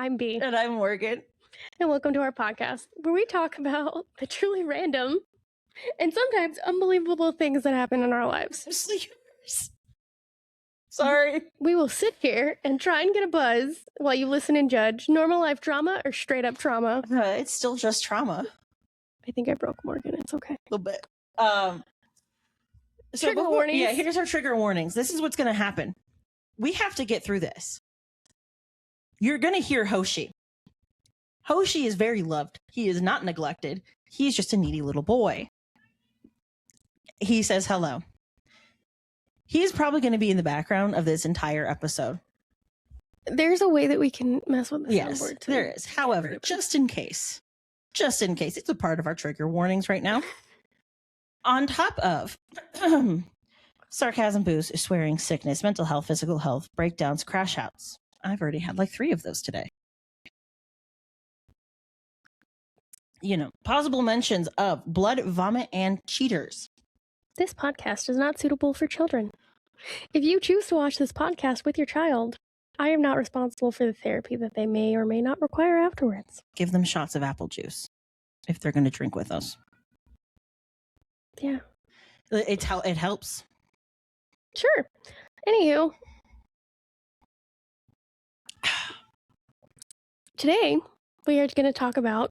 I'm B. And I'm Morgan. And welcome to our podcast, where we talk about the truly random and sometimes unbelievable things that happen in our lives. Mostly yours. Sorry. We will sit here and try and get a buzz while you listen and judge normal life drama or straight up trauma. It's still just trauma. I think I broke Morgan. It's okay. A little bit. Trigger warnings. Yeah, here's our trigger warnings. This is what's going to happen. We have to get through this. You're going to hear Hoshi. Hoshi is very loved. He is not neglected. He's just a needy little boy. He says hello. He's probably going to be in the background of this entire episode. There's a way that we can mess with the Yes, soundboard. there is. However, just in case, it's a part of our trigger warnings right now. On top of sarcasm, booze, swearing, sickness, mental health, physical health, breakdowns, crash outs. I've already had like 3 of those today. Possible mentions of blood, vomit, and cheaters. This podcast is not suitable for children. If you choose to watch this podcast with your child, I am not responsible for the therapy that they may or may not require afterwards. Give them shots of apple juice if they're going to drink with us. Yeah. It helps. Sure. Anywho. Today, we are going to talk about,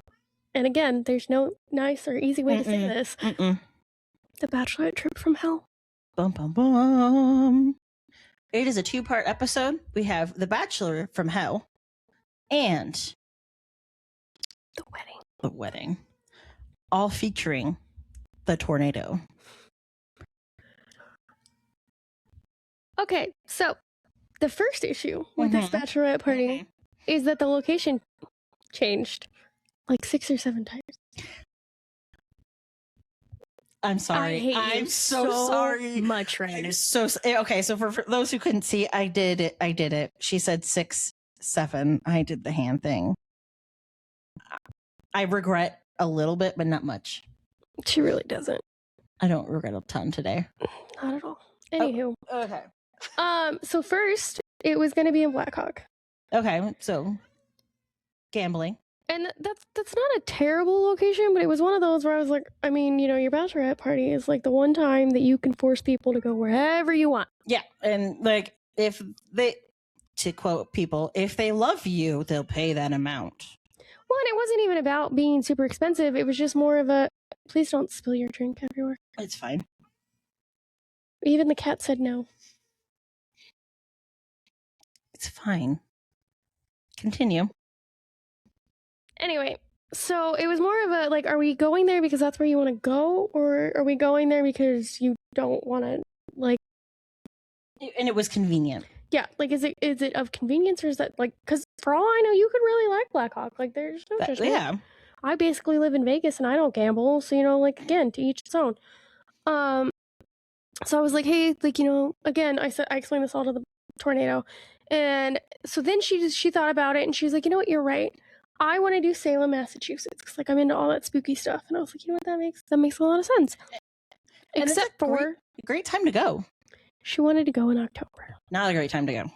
and again, there's no nice or easy way to say this, the Bachelorette trip from hell. Bum, bum, bum. It is a 2-part episode. We have The Bachelor from Hell and The Wedding. All featuring the tornado. Okay, so the first issue with this Bachelorette party is that the location changed like 6 or 7 times. I'm sorry. I'm so sorry. Much right. It is so okay. So for those who couldn't see, I did it. She said 6, 7. I did the hand thing. I regret a little bit, but not much. She really doesn't. I don't regret a ton today. Not at all. Anywho. Oh, okay. So first, it was going to be in Blackhawk. Okay. So gambling. And that's not a terrible location, but it was one of those where I was like, I mean, your Bachelorette party is like the one time that you can force people to go wherever you want. Yeah. And like, to quote people, if they love you, they'll pay that amount. Well, and it wasn't even about being super expensive. It was just more of a, please don't spill your drink everywhere. It's fine. Even the cat said no. It's fine. Continue. Anyway, so it was more of a, like, are we going there because that's where you want to go? Or are we going there because you don't want to, like... And it was convenient. Yeah, like, is it of convenience or is that, like... Because for all I know, you could really like Blackhawk. Like, there's no judgment. Yeah. I basically live in Vegas and I don't gamble. So, like, again, to each its own. So I was like, hey, like, again, I explained this all to the tornado. And so then she thought about it and she was like, you know what, you're right. I want to do Salem, Massachusetts, because like I'm into all that spooky stuff, and I was like, you know what, that makes a lot of sense. And except for great time to go. She wanted to go in October. Not a great time to go.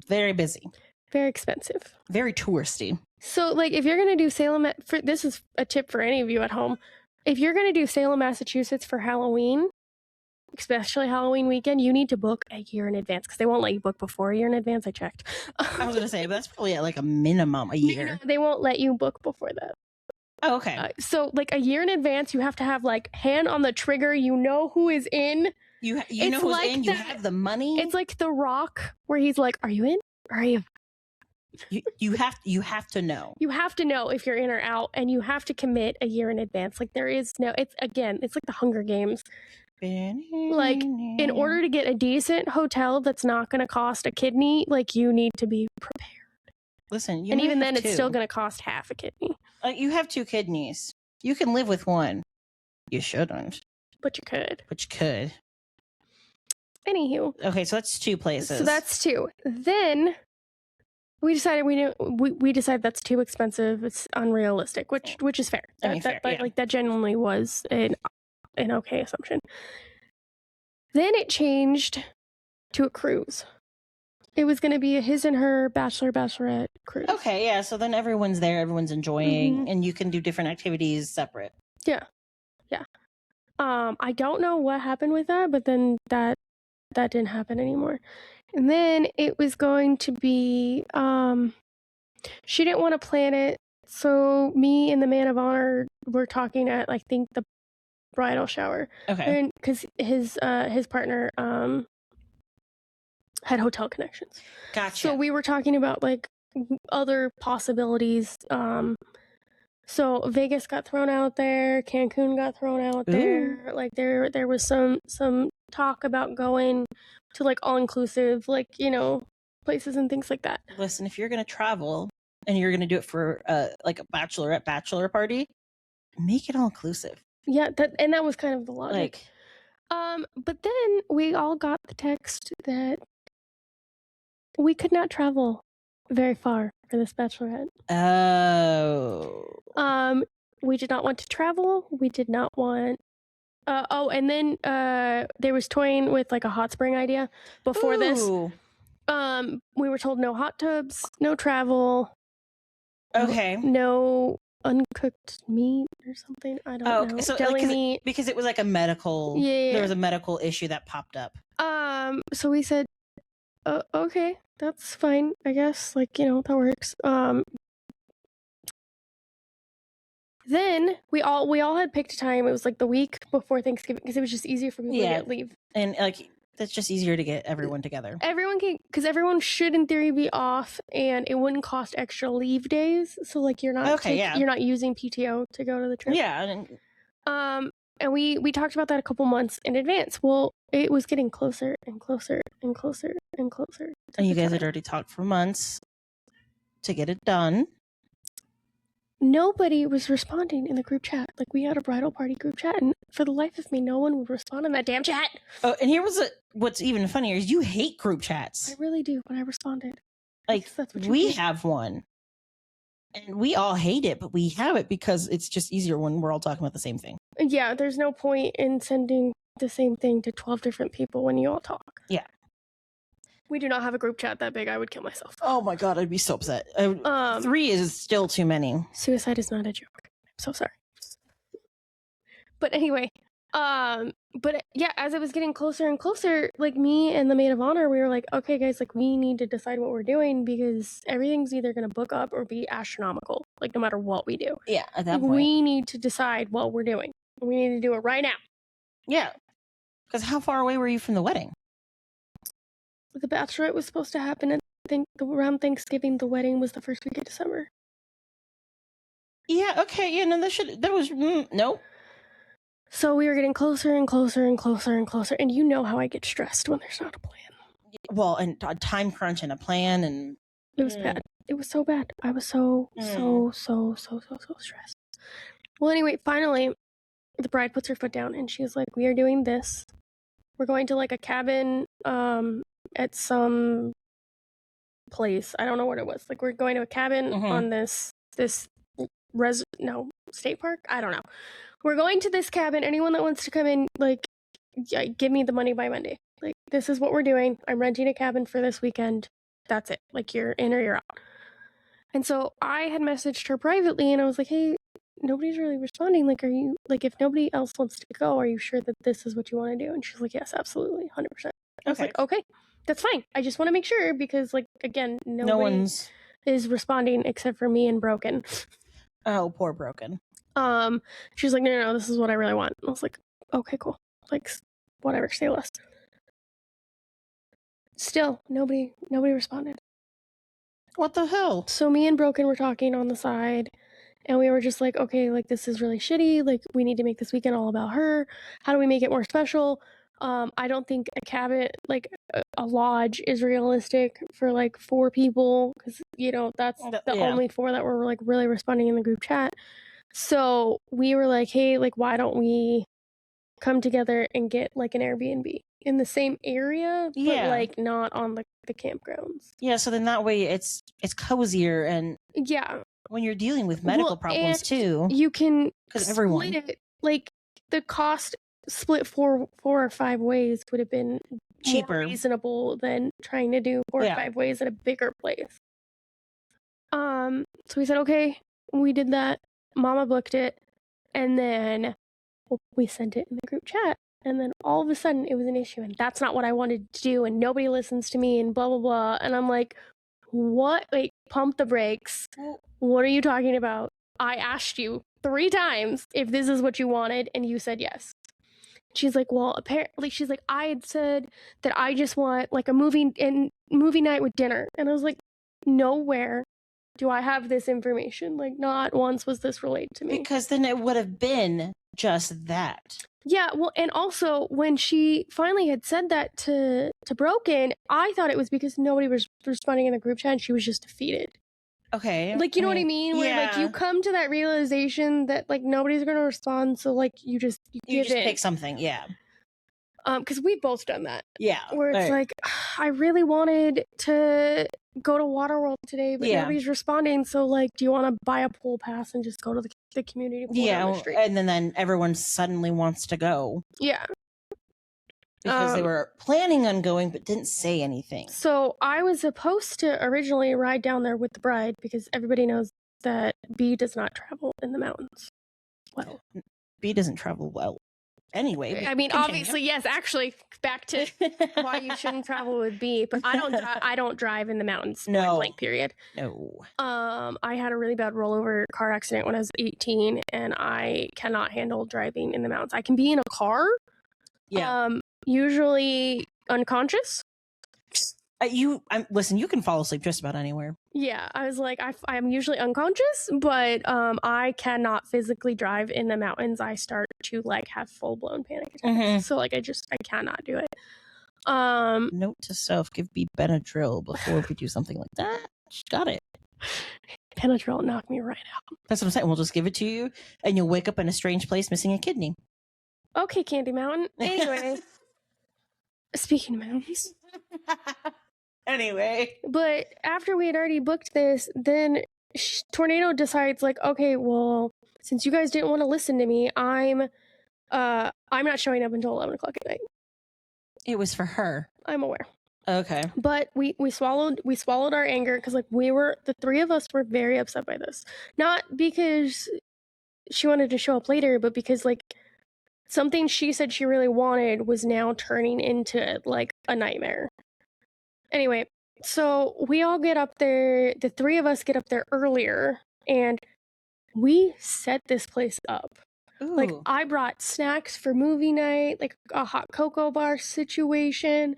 Very busy. Very expensive. Very touristy. So like, if you're gonna do Salem, this is a tip for any of you at home. If you're gonna do Salem, Massachusetts for Halloween, especially Halloween weekend, you need to book a year in advance because they won't let you book before a year in advance. I checked. I was going to say, but that's probably at like a minimum a year. No, they won't let you book before that. Oh, okay. So like a year in advance, you have to have like hand on the trigger. You know who is in. You know who's in. You have the money. It's like The Rock where he's like, "Are you in? Or are you?" You have to know. You have to know if you're in or out, and you have to commit a year in advance. Like there is no. It's like the Hunger Games. Like, in order to get a decent hotel that's not going to cost a kidney, like, you need to be prepared. Listen, and even then, it's still going to cost half a kidney. You have 2 kidneys. You can live with one. You shouldn't. But you could. Anywho. Okay, so that's 2 places. So that's 2. Then we decided we decided that's too expensive. It's unrealistic, which is fair. Fair, yeah. Like that genuinely was an okay assumption. Then it changed to a cruise. It was going to be a his and her bachelorette cruise. Okay, yeah. So then everyone's there, everyone's enjoying, Mhm. and you can do different activities separate. Yeah. I don't know what happened with that, but then that didn't happen anymore. And then it was going to be she didn't want to plan it, so me and the man of honor were talking at I think the bridal shower. Okay. And because his partner had hotel connections. Gotcha. So we were talking about like other possibilities. So Vegas got thrown out there, Cancun got thrown out there. Like there was some talk about going to like all inclusive, like, you know, places and things like that. Listen, if you're gonna travel and you're gonna do it for like a bachelor party, make it all inclusive. Yeah, that was kind of the logic. Like, but then we all got the text that we could not travel very far for this bachelorette. oh, we did not want to travel. We did not want. And then there was toying with like a hot spring idea before this. We were told no hot tubs, no travel. Okay. No uncooked meat or something. I don't know. So deli meat because it was like a medical. Yeah. There was a medical issue that popped up. So we said, okay, that's fine. I guess, like, you know, that works. Then we all had picked a time. It was like the week before Thanksgiving because it was just easier for people to get leave. And like that's just easier to get everyone together. Everyone can, because everyone should in theory be off, and it wouldn't cost extra leave days. So like you're not you're not using PTO to go to the trip. Yeah. And we talked about that a couple months in advance. Well, it was getting closer and closer and closer and closer. And you guys had already talked for months to get it done. Nobody was responding in the group chat. Like, we had a bridal party group chat, and for the life of me, no one would respond in that damn chat. Oh, and here was what's even funnier is you hate group chats. I really do, but I responded. Like, we have one. And we all hate it, but we have it because it's just easier when we're all talking about the same thing. Yeah, there's no point in sending the same thing to 12 different people when you all talk. Yeah. We do not have a group chat that big. I would kill myself. Oh my god, I'd be so upset. 3 is still too many. Suicide is not a joke. I'm so sorry. But anyway, but yeah, as it was getting closer and closer, like me and the maid of honor, we were like, okay, guys, like we need to decide what we're doing because everything's either going to book up or be astronomical, like no matter what we do. Yeah, at that point. We need to decide what we're doing. We need to do it right now. Yeah. Because how far away were you from the wedding? The bachelorette was supposed to happen, I think, around Thanksgiving. The wedding was the first week of December. Yeah, okay. Yeah, no, nope. So we were getting closer and closer and closer and closer. And you know how I get stressed when there's not a plan. Well, and a time crunch and a plan. And it was bad. It was so bad. I was so stressed. Well, anyway, finally, the bride puts her foot down and she's like, we are doing this. We're going to like a cabin at some place. I don't know what it was. Like, we're going to a cabin on this state park? I don't know. We're going to this cabin. Anyone that wants to come in, like, give me the money by Monday. Like, this is what we're doing. I'm renting a cabin for this weekend. That's it. Like, you're in or you're out. And so I had messaged her privately and I was like, hey, nobody's really responding. Like, are you, like, if nobody else wants to go, are you sure that this is what you want to do? And she's like, yes, absolutely. 100%. I was like, okay, that's fine. I just want to make sure because, like, again, no one's is responding except for me and Broken. Oh, poor Broken. She's like, no, this is what I really want. I was like, okay, cool. Like, whatever, say less. Still, nobody responded. What the hell? So me and Broken were talking on the side, and we were just like, okay, like, this is really shitty. Like, we need to make this weekend all about her. How do we make it more special? I don't think a cabin, like a lodge, is realistic for like 4 people because, you know, that's the only 4 that were like really responding in the group chat. So we were like, hey, like, why don't we come together and get like an Airbnb in the same area, but like not on the campgrounds. Yeah, so then that way it's cozier and when you're dealing with medical problems too, you can because everyone like the cost split 4 or 5 ways would have been cheaper, more reasonable than trying to do 4 or 5 ways at a bigger place. So we said, okay, we did that. Mama booked it. And then we sent it in the group chat. And then all of a sudden it was an issue. And that's not what I wanted to do. And nobody listens to me and blah, blah, blah. And I'm like, what? Wait, pump the brakes. What are you talking about? I asked you 3 times if this is what you wanted. And you said yes. She's like, well, apparently, she's like, I had said that I just want like a movie night with dinner. And I was like, nowhere do I have this information. Like, not once was this relayed to me. Because then it would have been just that. Yeah, well, and also when she finally had said that to Broken, I thought it was because nobody was responding in the group chat and she was just defeated. Okay. Like, you know what I mean? Where, like, you come to that realization that, like, nobody's going to respond, so, like, you just pick something, yeah. Because we've both done that. Yeah. Where it's like, I really wanted to go to Waterworld today, but nobody's responding, so, like, do you want to buy a pool pass and just go to the community pool down the street? And then everyone suddenly wants to go. Yeah. Because they were planning on going, but didn't say anything. So I was supposed to originally ride down there with the bride because everybody knows that B does not travel in the mountains. Well, B doesn't travel well. Anyway, I mean, obviously, yes. Actually, back to why you shouldn't travel with B. But I don't drive in the mountains. No. Blank period. No. I had a really bad rollover car accident when I was 18, and I cannot handle driving in the mountains. I can be in a car. Yeah. Usually unconscious. Listen, you can fall asleep just about anywhere. Yeah, I was like, I'm usually unconscious, but I cannot physically drive in the mountains. I start to like have full blown panic attacks. Mm-hmm. So like I cannot do it. Note to self: give B Benadryl before we do something like that. She got it. Benadryl knocked me right out. That's what I'm saying. We'll just give it to you, and you'll wake up in a strange place missing a kidney. Okay, Candy Mountain. Anyway, speaking of mountains. Anyway, but after we had already booked this, then Tornado decides like, okay, well, since you guys didn't want to listen to me, I'm not showing up until 11 o'clock at night. It was for her. I'm aware. Okay. But we swallowed our anger because like the 3 of us were very upset by this. Not because she wanted to show up later, but because like something she said she really wanted was now turning into like a nightmare. Anyway, so we all get up there, the 3 of us get up there earlier, and we set this place up. Ooh. Like, I brought snacks for movie night, like a hot cocoa bar situation.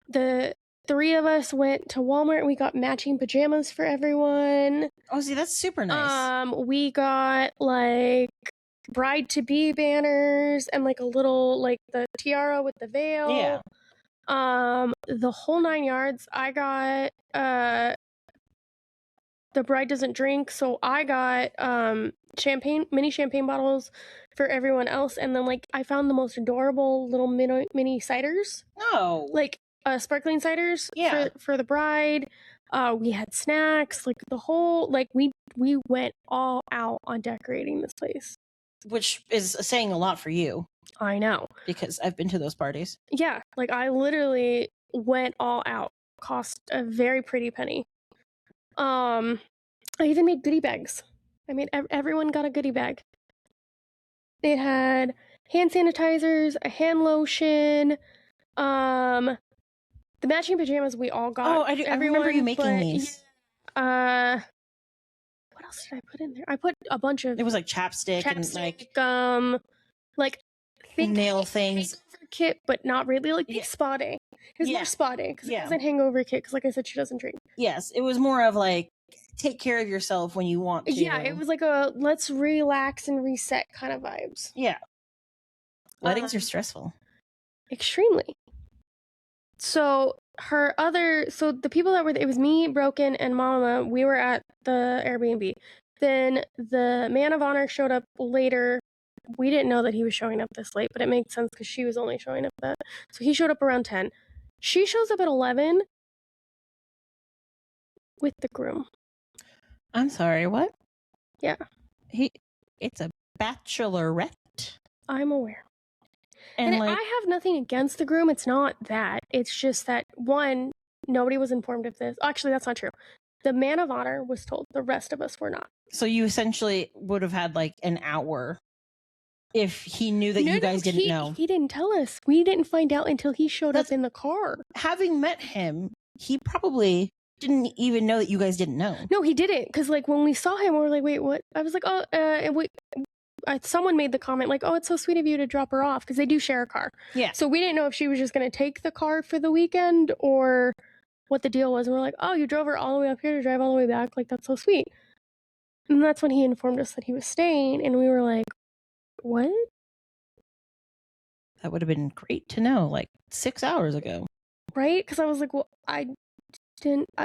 The 3 of us went to Walmart and we got matching pajamas for everyone. Oh, see, that's super nice. We got, like, bride-to-be banners and, like, a little, like, the tiara with the veil. Yeah. The whole 9 yards. I got the bride doesn't drink, so I got mini champagne bottles for everyone else, and then like I found the most adorable little mini ciders. Oh, like sparkling ciders. Yeah. For the bride. We had snacks, like the whole like we went all out on decorating this place, which is saying a lot for you. I know. Because I've been to those parties. Yeah, like I literally went all out. Cost a very pretty penny. I even made goodie bags. I made everyone got a goodie bag. It had hand sanitizers, a hand lotion, the matching pajamas we all got. Oh, I remember you making these. What else did I put in there? I put a bunch of. It was like chapstick and like nail things. Hangover kit, but not really like spa day. It was more spa day because it wasn't hangover kit because, like I said, she doesn't drink. Yes, it was more of like take care of yourself when you want to. Yeah, it was like a let's relax and reset kind of vibes. Yeah, weddings are stressful. Extremely. So the people that were it was me, Broken, and Mama. We were at the Airbnb. Then the man of honor showed up later. We didn't know that he was showing up this late, but it made sense because she was only showing up that. So he showed up around 10. She shows up at 11 with the groom. I'm sorry, what? Yeah. It's a bachelorette. I'm aware. And I have nothing against the groom. It's not that. It's just that, one, nobody was informed of this. Actually, that's not true. The man of honor was told. The rest of us were not. So you essentially would have had like an hour if he knew that you guys didn't know. He didn't tell us. We didn't find out until he showed up in the car. Having met him, he probably didn't even know that you guys didn't know. No, he didn't. Because like when we saw him, we were like, wait, what? I was like, someone made the comment like, oh, it's so sweet of you to drop her off, because they do share a car. Yeah. So we didn't know if she was just going to take the car for the weekend or what the deal was. And we're like, oh, you drove her all the way up here to drive all the way back? Like, that's so sweet. And that's when he informed us that he was staying. And we were like, what? That would have been great to know like 6 hours ago. Right? Because I was like, well,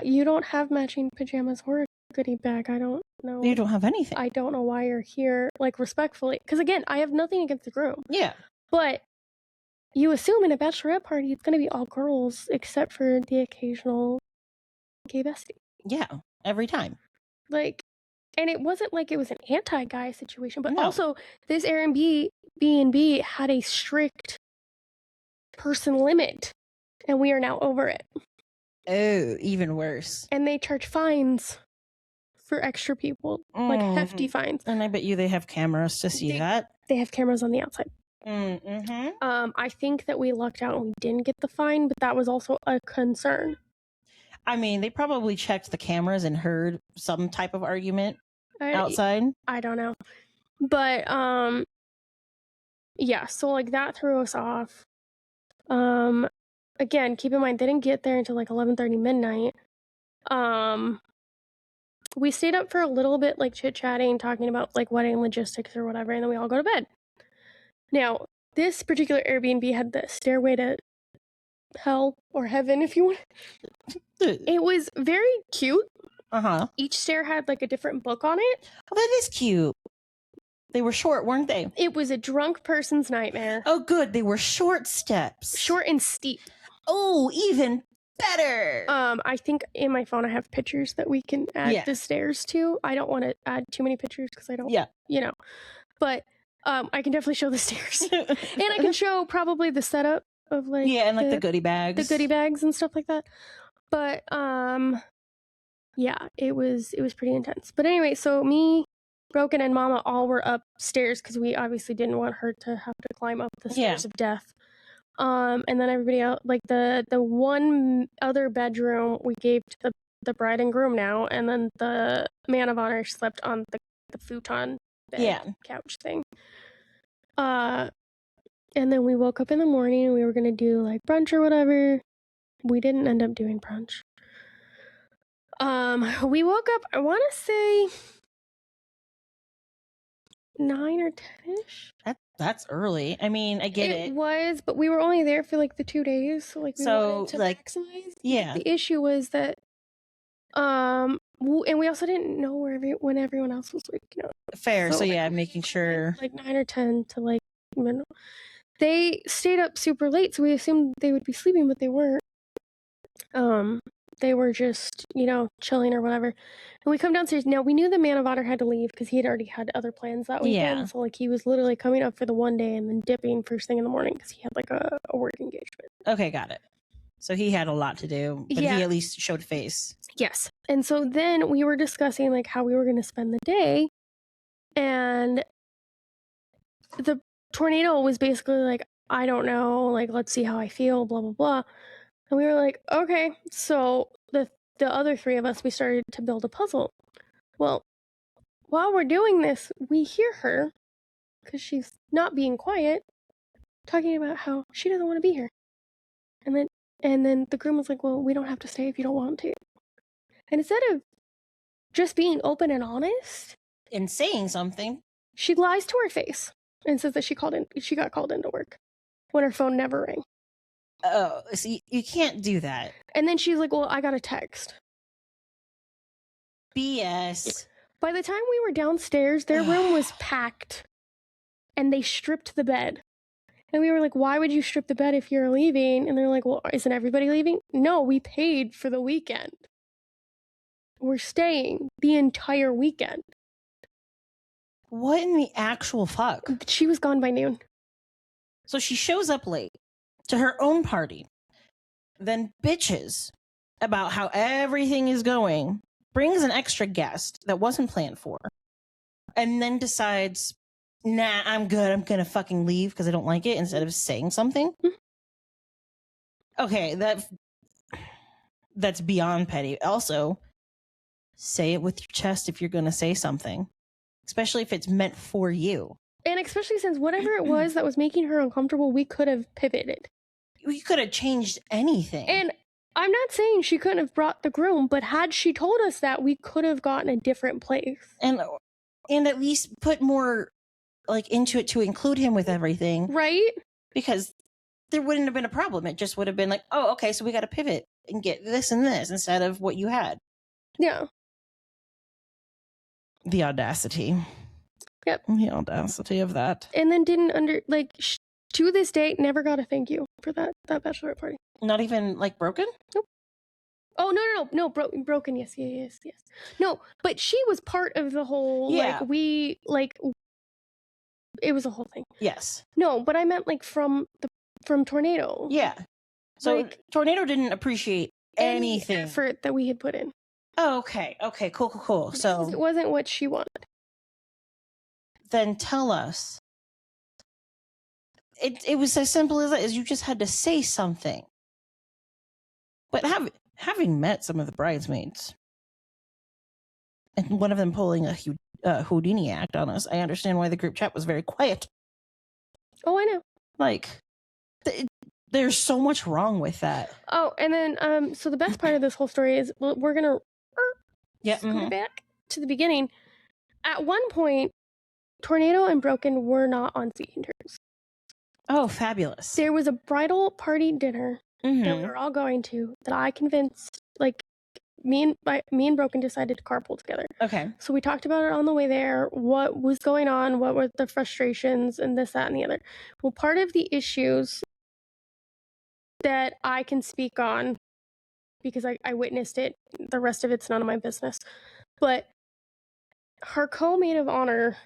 you don't have matching pajamas or a goodie bag. I don't know. You don't have anything. I don't know why you're here, like, respectfully. Because again, I have nothing against the groom. Yeah. But you assume in a bachelorette party, it's going to be all girls except for the occasional gay bestie. Yeah. Every time. Like, and it wasn't like it was an anti-guy situation, but No. also this Airbnb had a strict person limit, and we are now over it. Oh, even worse. And they charge fines for extra people, like hefty fines. And I bet you they have cameras to see that. They have cameras on the outside. Mm-hmm. I think that we lucked out and we didn't get the fine, but that was also a concern. I mean, they probably checked the cameras and heard some type of argument outside. I don't know. But, yeah, so, like, that threw us off. Again, keep in mind, they didn't get there until, like, 11:30 midnight. We stayed up for a little bit, like, chit-chatting, talking about, like, wedding logistics or whatever, and then we all go to bed. Now, this particular Airbnb had the stairway to hell or heaven, if you want. It was very cute. Uh-huh. Each stair had like a different book on it. Oh, that is cute. They were short, weren't they? It was a drunk person's nightmare. Oh, good. They were short steps. Short and steep. Oh, even better. I think in my phone I have pictures that we can add the stairs to. I don't want to add too many pictures because I don't, but I can definitely show the stairs. And I can show probably the setup of like and like the goodie bags. The goodie bags and stuff like that. But yeah, it was pretty intense. But anyway, so me, Broken, and Mama all were upstairs because we obviously didn't want her to have to climb up the stairs of death. And then everybody else, like the one other bedroom we gave to the bride and groom now, and then the man of honor slept on the futon bed couch thing. And then we woke up in the morning and we were gonna do like brunch or whatever. We didn't end up doing brunch. We woke up, I want to say 9 or 10ish. That's early. I mean, I get it. It was, but we were only there for like the 2 days, so like we wanted to maximize. Yeah. The issue was that, and we also didn't know when everyone else was like, fair. So yeah, making sure like 9 or 10 to like, they stayed up super late, so we assumed they would be sleeping, but they weren't. They were just, chilling or whatever. And we come downstairs. Now, we knew the man of honor had to leave because he had already had other plans that weekend. Yeah. So, like, he was literally coming up for the one day and then dipping first thing in the morning because he had, like, a work engagement. Okay, got it. So he had a lot to do, but he at least showed face. Yes. And so then we were discussing, like, how we were going to spend the day. And the tornado was basically like, I don't know, like, let's see how I feel, blah, blah, blah. And we were like, okay, so the other 3 of us, we started to build a puzzle. Well, while we're doing this, we hear her, because she's not being quiet, talking about how she doesn't want to be here. And then the groom was like, well, we don't have to stay if you don't want to. And instead of just being open and honest and saying something, she lies to her face and says that she got called into work when her phone never rang. Oh, see, you can't do that. And then she's like, well, I got a text. BS. By the time we were downstairs, their room was packed. And they stripped the bed. And we were like, why would you strip the bed if you're leaving? And they're like, well, isn't everybody leaving? No, we paid for the weekend. We're staying the entire weekend. What in the actual fuck? She was gone by noon. So she shows up late to her own party, then bitches about how everything is going, brings an extra guest that wasn't planned for, and then decides, nah, I'm good. I'm going to fucking leave because I don't like it, instead of saying something. Okay, that's beyond petty. Also, say it with your chest if you're going to say something, especially if it's meant for you. And especially since whatever it was that was making her uncomfortable, we could have pivoted. We could have changed anything. And I'm not saying she couldn't have brought the groom, but had she told us that, we could have gotten a different place. And at least put more like into it to include him with everything. Right? Because there wouldn't have been a problem. It just would have been like, oh, okay, so we got to pivot and get this and this instead of what you had. Yeah. The audacity. Yep. The audacity of that. And then to this day, never got a thank you for that bachelorette party. Not even like broken? Nope. Oh, no. Broken. Yes. No, but she was part of the whole, it was a whole thing. Yes. No, but I meant from Tornado. Yeah. So Tornado didn't appreciate anything. Any effort that we had put in. Oh, okay. Okay, cool. So it wasn't what she wanted. Then tell us. It was as simple as that, is you just had to say something. But having met some of the bridesmaids, and one of them pulling a Houdini act on us, I understand why the group chat was very quiet. Oh, I know. Like, there's so much wrong with that. Oh, and then so the best part of this whole story is we're gonna go back to the beginning. At one point, Tornado and Broken were not on speaking terms. Oh, fabulous. There was a bridal party dinner that we were all going to that I convinced, me and Broken decided to carpool together. Okay. So we talked about it on the way there, what was going on, what were the frustrations, and this, that, and the other. Well, part of the issues that I can speak on, because I witnessed it, the rest of it's none of my business, but her co-maid of honor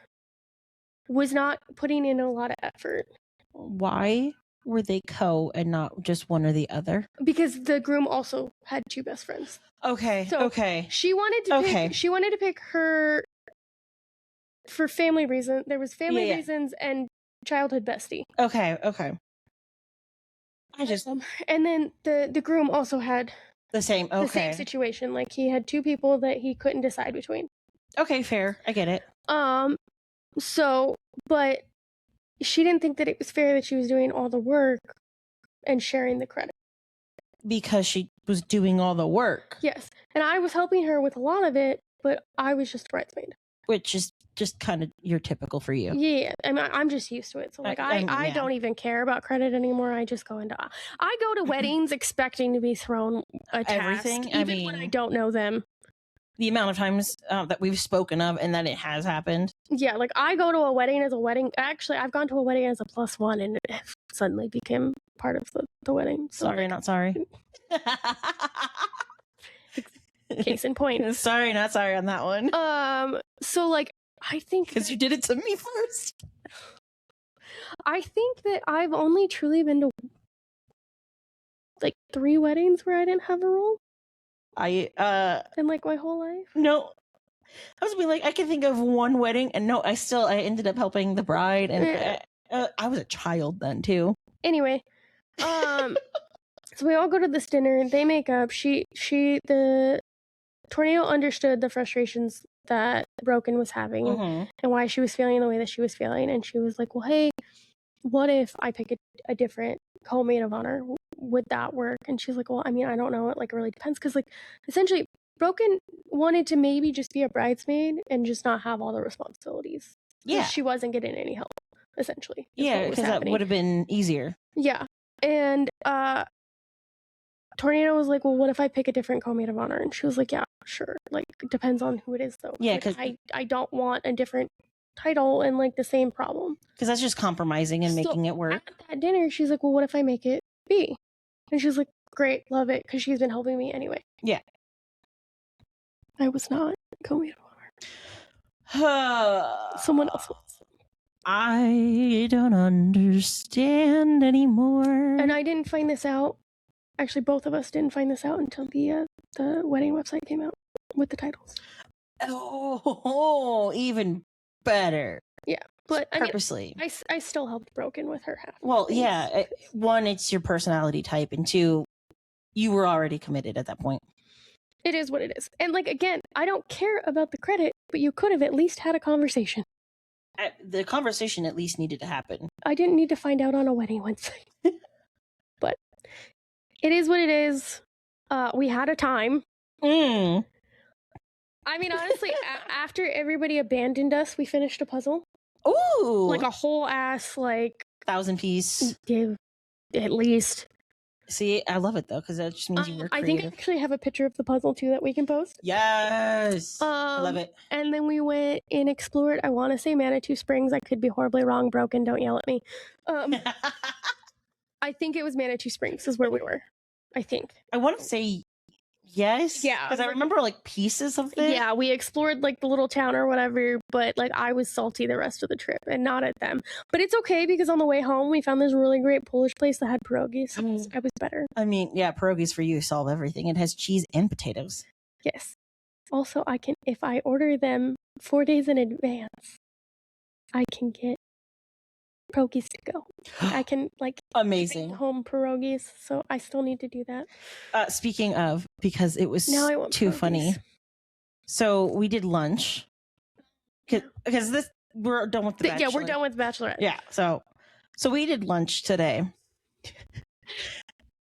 was not putting in a lot of effort. Why were they co and not just one or the other? Because the groom also had two best friends. Okay. So okay. She wanted to pick her for family reasons. There was family reasons and childhood bestie. Okay. I just and then the groom also had the same situation. Like, he had two people that he couldn't decide between. Okay, fair. I get it. So, but she didn't think that it was fair that she was doing all the work and sharing the credit. Because she was doing all the work. Yes. And I was helping her with a lot of it, but I was just bridesmaid. Which is just kind of your typical for you. Yeah. I mean, I'm just used to it. So, I don't even care about credit anymore. I just go to weddings expecting to be thrown a task, everything. Even when I don't know them. The amount of times that we've spoken of and that it has happened. Yeah, I go to a wedding as a wedding. Actually, I've gone to a wedding as a +1 and it suddenly became part of the wedding. So, sorry, not sorry. Case in point. Sorry, not sorry on that one. So I think because you did it to me first. I think that I've only truly been to 3 weddings where I didn't have a role. In my whole life. No, I was being I can think of one wedding, and no, I ended up helping the bride, and I was a child then too. Anyway, so we all go to this dinner. They make up. The Tornado understood the frustrations that Broken was having and why she was feeling the way that she was feeling, and she was like, "Well, hey, what if I pick a different co-maid of honor? Would that work?" And she's like, "Well, I mean, I don't know. It really depends." Because essentially, Broken wanted to maybe just be a bridesmaid and just not have all the responsibilities. Yeah, she wasn't getting any help. Essentially, yeah, because that would have been easier. Yeah, and Tornado was like, "Well, what if I pick a different co-maid of honor?" And she was like, "Yeah, sure. It depends on who it is, though. Yeah, because I don't want a different title and the same problem, because that's just compromising and making it work." At that dinner, she's like, "Well, what if I make it B?" And she's like, "Great, love it," because she's been helping me anyway. Yeah. I was not co-maid of honor. Someone else was. I don't understand anymore. And I didn't find this out. Actually, both of us didn't find this out until the wedding website came out with the titles. Oh, even better. Yeah, but purposely. I still helped Broken with her half. Well, yeah. One, it's your personality type, and two, you were already committed at that point. It is what it is. And like, again, I don't care about the credit, but you could have at least had a conversation. The conversation at least needed to happen. I didn't need to find out on a wedding website. But it is what it is. We had a time. I mean, honestly, after everybody abandoned us, we finished a puzzle. Ooh! Like a whole ass, 1,000 piece. Yeah, at least. See, I love it though, because that just means you were creative. I think I actually have a picture of the puzzle too that we can post. Yes! I love it. And then we went and explored, I want to say Manitou Springs. I could be horribly wrong. Broken, don't yell at me. I think it was Manitou Springs is where we were. I think. I want to say yes. Yeah. Because I remember pieces of it. Yeah, we explored the little town or whatever, but I was salty the rest of the trip and not at them. But it's okay because on the way home we found this really great Polish place that had pierogies. So I was better. I mean, yeah, pierogies for you solve everything. It has cheese and potatoes. Yes. Also, I can, if I order them 4 days in advance, I can get pierogies to go. I can amazing home pierogies, so I still need to do that. Speaking of, because it was too funny. So we did lunch because we're done with the Bachelorette. Yeah, we're done with Bachelorette. Yeah, so we did lunch today.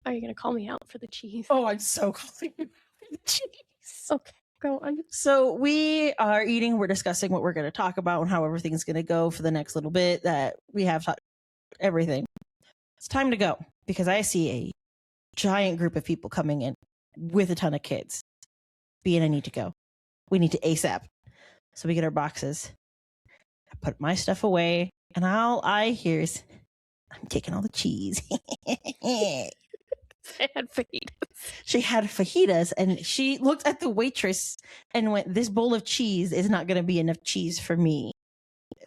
Are you gonna call me out for the cheese? Oh, I'm so calling you out for the cheese. Okay. Go on. So we are eating. We're discussing what we're going to talk about and how everything's going to go for the next little bit that we have everything. It's time to go because I see a giant group of people coming in with a ton of kids. B and I need to go. We need to ASAP. So we get our boxes. I put my stuff away and all I hear is, I'm taking all the cheese. I had fajitas. She had fajitas and she looked at the waitress and went, this bowl of cheese is not going to be enough cheese for me.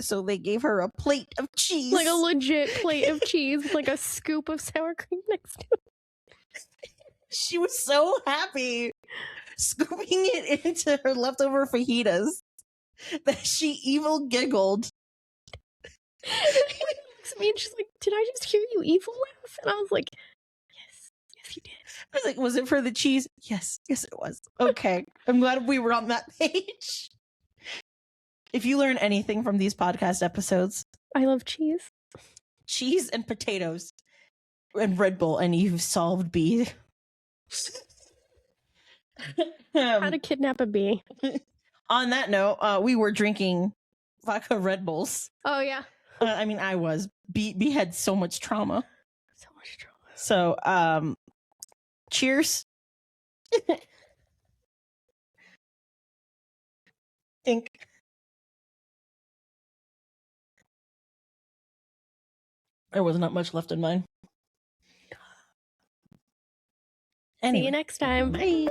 So they gave her a plate of cheese. Like a legit plate of cheese with a scoop of sour cream next to it. She was so happy scooping it into her leftover fajitas that she evil giggled. She looks at me and she's like, did I just hear you evil laugh? And I was like, you did. I was like, was it for the cheese? Yes it was. Okay, I'm glad we were on that page. If you learn anything from these podcast episodes, I love cheese and potatoes and Red Bull, and you've solved B. How to kidnap a bee. On that note, we were drinking vodka Red Bulls. Oh yeah. I mean, I was. B had so much trauma. So, cheers. Think. There was not much left in mine. Anyway. See you next time. Bye.